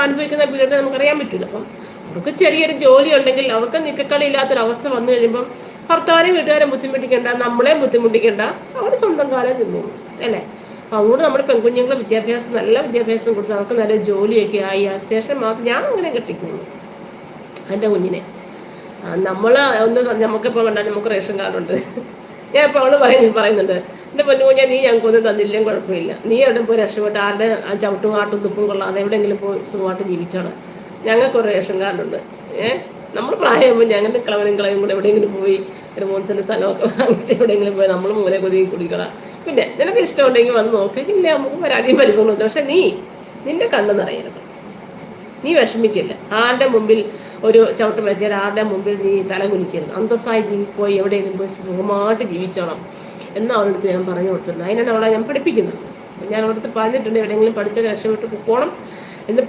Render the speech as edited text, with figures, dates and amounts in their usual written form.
അനുഭവിക്കുന്ന പിള്ളേരെ നമുക്കറിയാൻ പറ്റില്ല. അപ്പം അവർക്ക് ചെറിയൊരു ജോലി ഉണ്ടെങ്കിൽ അവർക്ക് നിക്കക്കളി ഇല്ലാത്തൊരവസ്ഥ വന്നു കഴിയുമ്പം ഭർത്താവിനെ വീട്ടുകാരെ ബുദ്ധിമുട്ടിക്കേണ്ട, നമ്മളെ ബുദ്ധിമുട്ടിക്കേണ്ട, അവർ സ്വന്തം കാലം നിന്നു അല്ലേ. അപ്പം അതുകൊണ്ട് നമ്മുടെ പെൺകുഞ്ഞുങ്ങൾ വിദ്യാഭ്യാസം, നല്ല വിദ്യാഭ്യാസം കൊടുത്ത് അവർക്ക് നല്ല ജോലിയൊക്കെ ആയി ശേഷം മാത്രം ഞാൻ അങ്ങനെ കെട്ടിക്കുന്നു എൻ്റെ കുഞ്ഞിനെ. നമ്മൾ ഒന്ന് നമുക്കിപ്പോൾ കണ്ടാൽ നമുക്ക് റേഷൻ കാർഡുണ്ട്. ഞാൻ ഇപ്പോൾ അവള് പറയുന്നുണ്ട്, എൻ്റെ പൊന്നു കുഞ്ഞാൽ നീ ഞങ്ങൾക്കൊന്നും തന്നില്ലെങ്കിലും കുഴപ്പമില്ല, നീ എവിടെ പോയി രക്ഷപ്പെട്ട് ആരുടെ ചവിട്ടും കാട്ടും തുപ്പും കൊള്ളാതെ എവിടെയെങ്കിലും പോയി സുഖമായിട്ട് ജീവിച്ചോണം, ഞങ്ങൾക്കൊരു റേഷൻ കാർഡുണ്ട്. നമ്മൾ പ്രായമാകുമ്പോൾ ഞങ്ങളുടെ കളവനും കൂടെ എവിടെയെങ്കിലും പോയി ഒരു 3 സെന്റ് സ്ഥലമൊക്കെ വാങ്ങിച്ച് എവിടെയെങ്കിലും പോയി നമ്മൾ മൂലെ കൊതുകി കുടിക്കണം. പിന്നെ നിനക്ക് ഇഷ്ടമുണ്ടെങ്കിൽ വന്ന് നോക്കി, ഇല്ല നമുക്ക് പരാതിയും പരിഭവമൊന്നും. പക്ഷെ നിന്റെ കണ്ണ് നിറയരുത്, നീ വിഷമിക്കില്ല, ആരുടെ മുമ്പിൽ ഒരു ചവിട്ട് പറ്റിയാൽ ആരുടെ മുമ്പിൽ നീ തല കുനിക്കരുത്, അന്തസ്സായി പോയി എവിടെയെങ്കിലും പോയി സുഖമായിട്ട് ജീവിച്ചോണം എന്ന് അവളടുത്ത് ഞാൻ പറഞ്ഞു കൊടുത്തിട്ടുണ്ട്. അതിനാണ് അവളെ ഞാൻ പഠിപ്പിക്കുന്നത്. ഞാൻ അവിടുത്തെ പറഞ്ഞിട്ടുണ്ട്, എവിടെയെങ്കിലും പഠിച്ച രക്ഷപ്പെട്ട് പോകണം എന്ന്